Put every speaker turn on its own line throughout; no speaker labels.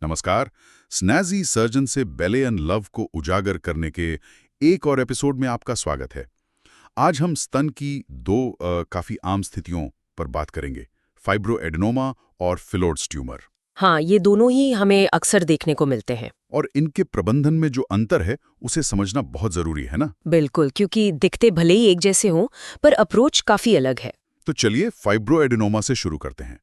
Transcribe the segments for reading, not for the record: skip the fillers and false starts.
नमस्कार। स्नैजी सर्जन से बेले एंड लव को उजागर करने के एक और एपिसोड में आपका स्वागत है। आज हम स्तन की दो काफी आम स्थितियों पर बात करेंगे, फाइब्रोएडेनोमा और फिलोड्स ट्यूमर।
हाँ, ये दोनों ही हमें अक्सर देखने को मिलते हैं।
और इनके प्रबंधन में जो अंतर है उसे समझना बहुत जरूरी है ना।
बिल्कुल, क्योंकि दिखते भले ही एक जैसे हों, पर अप्रोच काफी अलग है।
तो चलिए फाइब्रोएडेनोमा से शुरू करते हैं।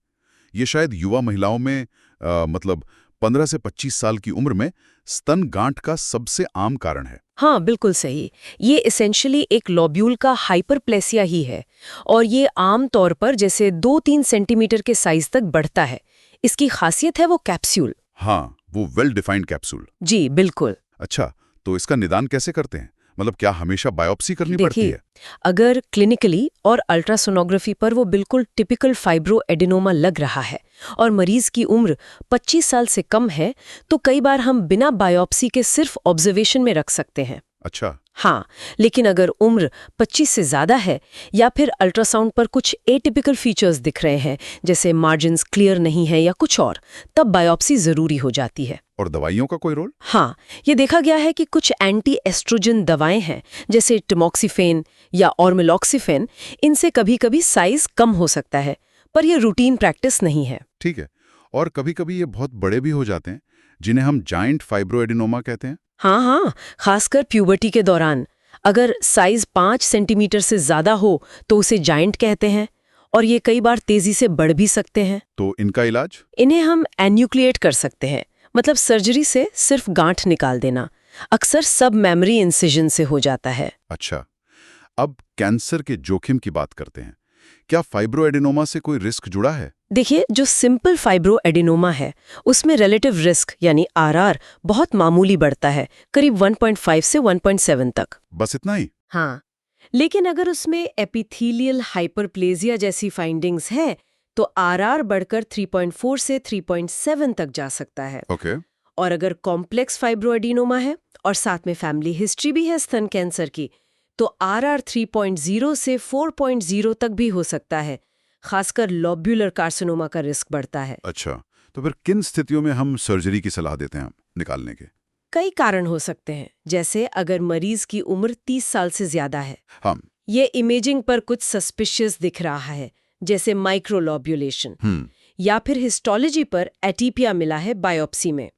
ये शायद युवा महिलाओं में मतलब 15 से 25 साल की उम्र में स्तन गांठ का सबसे आम कारण है।
हाँ, बिल्कुल सही। ये एसेंशियली एक लोब्यूल का हाइपरप्लेसिया ही है और ये आम तौर पर जैसे 2-3 सेंटीमीटर के साइज तक बढ़ता है। इसकी खासियत है वो कैप्सूल।
हाँ, वो वेल डिफाइंड कैप्सूल।
जी, बिल्कुल।
अच्छा, तो इसका निदान कैसे करते हैं? मतलब क्या हमेशा बायोप्सी करनी पड़ती
देखिए,
है?
अगर क्लिनिकली और अल्ट्रासोनोग्राफी पर वो बिल्कुल टिपिकल फाइब्रोएडेनोमा लग रहा है और मरीज की उम्र 25 साल से कम है, तो कई बार हम बिना बायोप्सी के सिर्फ ऑब्जर्वेशन में रख सकते हैं।
अच्छा।
हाँ, लेकिन अगर उम्र 25 से ज़्यादा है या फिर अल्ट्रासाउंड पर कुछ एटिपिकल फीचर्स दिख रहे हैं, जैसे मार्जिन्स क्लियर नहीं है या कुछ और, तब बायोप्सी ज़रूरी हो जाती है।
और दवाइयों का कोई रोल?
हाँ, ये देखा गया है कि कुछ एंटी एस्ट्रोजन दवाएं हैं, जैसे टमॉक्सिफेन या ऑर्मिलॉक्सिफेन, इनसे कभी-कभी साइज कम हो सकता है, पर यह रूटीन प्रैक्टिस नहीं है।
ठीक है। और कभी-कभी ये बहुत बड़े भी हो जाते हैं, जिन्हें हम जाइंट फाइब्रोएडेनोमा कहते हैं।
हाँ, खासकर प्यूबर्टी के दौरान। अगर साइज 5 सेंटीमीटर से ज़्यादा हो तो उसे जाइंट कहते हैं और ये कई बार तेजी से बढ़ भी सकते हैं।
तो इनका इलाज?
इन्हें हम एन्यूक्लिएट कर सकते हैं, मतलब सर्जरी से सिर्फ गांठ निकाल देना। अक्सर सब मेमोरी इंसिजन से हो जाता है।
अच्छा। अब कैंसर के जोखिम की बात करते हैं। क्या फाइब्रोएडेनोमा से कोई रिस्क जुड़ा है?
देखिए, जो सिंपल फाइब्रोएडेनोमा है उसमें रिलेटिव रिस्क यानी आरआर बहुत मामूली बढ़ता है, करीब 1.5 से 1.7 तक।
बस इतना ही?
हाँ, लेकिन अगर उसमें एपिथेलियल हाइपरप्लेजिया जैसी फाइंडिंग्स है तो आरआर बढ़कर 3.4 से 3.7 तक जा सकता है।
ओके।
और अगर कॉम्प्लेक्स फाइब्रोएडिनोमा है और साथ में फैमिली हिस्ट्री भी है स्तन कैंसर की, तो आरआर 3.0 से 4.0 तक भी हो सकता है। खासकर लोब्यूलर कार्सिनोमा का रिस्क बढ़ता है।
अच्छा, तो फिर किन स्थितियों में हम सर्जरी की सलाह देते हैं निकालने के?
कई कारण हो सकते हैं, जैसे अगर मरीज की उम्र 30 साल से ज्यादा है,
हाँ।
ये इमेजिंग पर कुछ सस्पिशियस दिख रहा है, जैसे माइक्रोलोब्यूलेशन, या फिर हिस्टोलॉजी पर एटीपिया मिला है बायोप्सी में,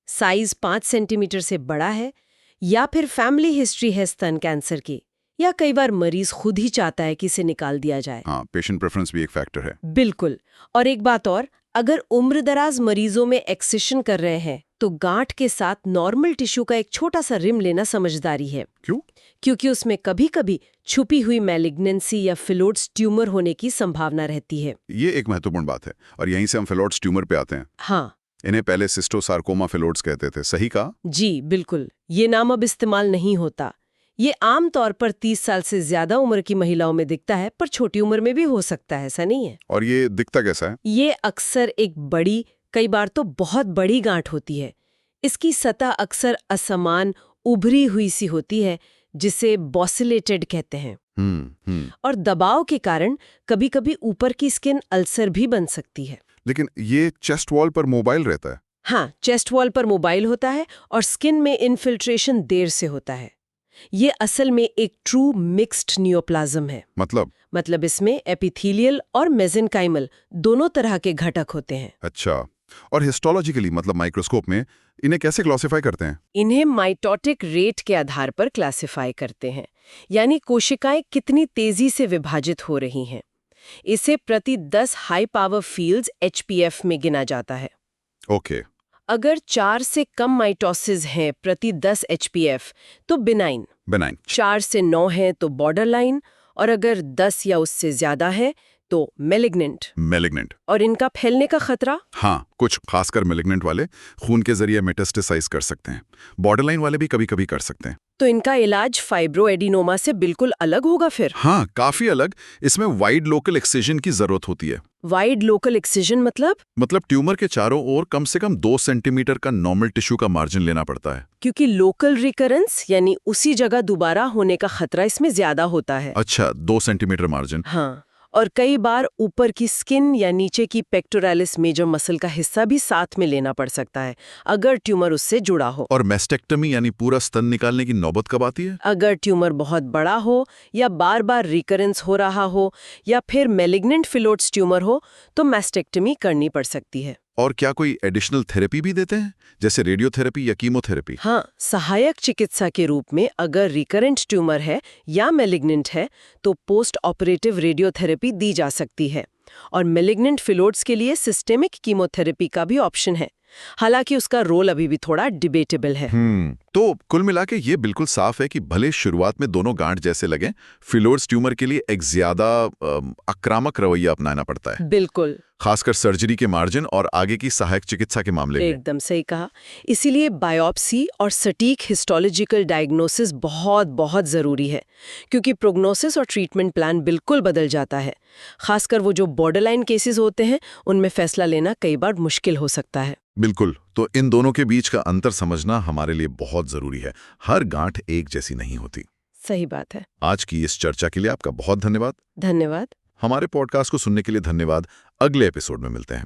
साइज 5 सेंटीमीटर से बड़ा है, या फिर फैमिली हिस्ट्री है स्तन कैंसर की, या कई बार मरीज खुद ही चाहता है कि इसे निकाल दिया जाए।
हाँ, पेशेंट प्रेफरेंस भी एक फैक्टर है।
बिल्कुल। और एक बात और, अगर उम्रदराज मरीजों में एक्सिशन कर रहे हैं तो गांठ के साथ नॉर्मल टिश्यू का एक छोटा सा रिम लेना समझदारी है।
क्यों?
क्योंकि उसमें कभी-कभी छुपी हुई मैलिग्नेंसी या फिलोड्स ट्यूमर होने की संभावना रहती है।
ये एक महत्वपूर्ण बात है और यहीं से हम फिलोड्स ट्यूमर पे आते हैं।
हाँ
इन्हें पहले सिस्टोसार्कोमा फिलोड्स कहते थे, सही कहा?
जी, बिल्कुल। ये नाम अब इस्तेमाल नहीं होता। ये आम तौर पर 30 साल से ज्यादा उम्र की महिलाओं में दिखता है, पर छोटी उम्र में भी हो सकता है, ऐसा नहीं है।
और ये दिखता कैसा है?
ये अक्सर एक बड़ी, कई बार तो बहुत बड़ी गांठ होती है। इसकी सतह अक्सर असमान उभरी हुई सी होती है, जिसे बॉसिलेटेड कहते हैं। और दबाव के कारण कभी-कभी ऊपर की स्किन अल्सर भी बन सकती है।
लेकिन ये चेस्ट वॉल पर मोबाइल रहता है?
हाँ, चेस्ट वॉल पर मोबाइल होता है और स्किन में इन्फिल्ट्रेशन देर से होता है। ये असल में एक ट्रू मिक्स्ड नियोप्लाज्म है। मतलब इसमें एपिथेलियल और मेसेनकाइमल दोनों तरह के घटक होते हैं।
अच्छा। और हिस्टोलॉजिकली मतलब माइक्रोस्कोप में इन्हें कैसे क्लासिफाई करते हैं?
इन्हें माइटोटिक रेट के आधार पर क्लासिफाई करते हैं, यानी कोशिकाएं कितनी तेजी से विभाजित हो रही हैं। इसे प्रति 10 हाई पावर फील्ड्स एचपीएफ में गिना जाता है।
ओके।
अगर 4 से कम माइटोसिस हैं प्रति 10 एचपीएफ तो बिनाइन, 4 से 9 है तो बॉर्डरलाइन, और अगर 10 या उससे ज्यादा है तो मेलिग्नेंट। और इनका फैलने का खतरा?
हाँ, कुछ खासकर मेलिग्नेंट वाले खून के जरिए मेटास्टेसाइज कर सकते हैं। बॉर्डरलाइन वाले भी कभी-कभी कर सकते हैं।
तो इनका इलाज फाइब्रोएडिनोमा से बिल्कुल अलग होगा फिर?
हाँ, काफी अलग। इसमें वाइड लोकल एक्सिजन की जरूरत होती है।
वाइड लोकल एक्सिजन मतलब
ट्यूमर के चारों ओर कम से कम 2 सेंटीमीटर का नॉर्मल टिश्यू का मार्जिन लेना पड़ता है।
क्योंकि लोकल रिकरेंस यानी उसी जगह दोबारा होने का खतरा इसमें ज्यादा होता है।
अच्छा, 2 सेंटीमीटर मार्जिन।
हाँ, और कई बार ऊपर की स्किन या नीचे की पेक्टोरालिस मेजर मसल का हिस्सा भी साथ में लेना पड़ सकता है, अगर ट्यूमर उससे जुड़ा हो।
और मेस्टेक्टमी यानी पूरा स्तन निकालने की नौबत कब आती है?
अगर ट्यूमर बहुत बड़ा हो या बार बार रिकरेंस हो रहा हो या फिर मैलिग्नेंट फिलोट्स ट्यूमर हो तो मैस्टेक्टमी करनी पड़ सकती है।
और क्या कोई एडिशनल थेरेपी भी देते हैं, जैसे रेडियोथेरेपी या कीमोथेरेपी?
हाँ, सहायक चिकित्सा के रूप में अगर रिकरेंट ट्यूमर है या मैलिग्नेंट है तो पोस्ट ऑपरेटिव रेडियोथेरेपी दी जा सकती है। और मैलिग्नेंट फिलोड्स के लिए सिस्टेमिक कीमोथेरेपी का भी ऑप्शन है, हालांकि उसका रोल अभी भी थोड़ा डिबेटेबल है।
तो कुल मिला के ये बिल्कुल साफ है कि भले शुरुआत में दोनों गांठ जैसे लगें, फिलोड्स ट्यूमर के लिए एक ज्यादा आक्रामक रवैया अपनाना पड़ता है,
बिल्कुल,
खासकर सर्जरी के मार्जिन और आगे की सहायक चिकित्सा के मामले में।
एकदम सही कहा। इसीलिए बायोप्सी और सटीक हिस्टोलॉजिकल डायग्नोसिस बहुत बहुत ज़रूरी है, क्योंकि प्रोग्नोसिस और ट्रीटमेंट प्लान बिल्कुल बदल जाता है। खासकर वो जो बॉर्डरलाइन केसेस होते हैं, उनमें फैसला लेना कई बार मुश्किल हो सकता है।
बिल्कुल, तो इन दोनों के बीच का अंतर समझना हमारे लिए बहुत जरूरी है। हर गांठ एक जैसी नहीं होती।
सही बात है।
आज की इस चर्चा के लिए आपका बहुत धन्यवाद।
धन्यवाद।
हमारे पॉडकास्ट को सुनने के लिए धन्यवाद। अगले एपिसोड में मिलते हैं।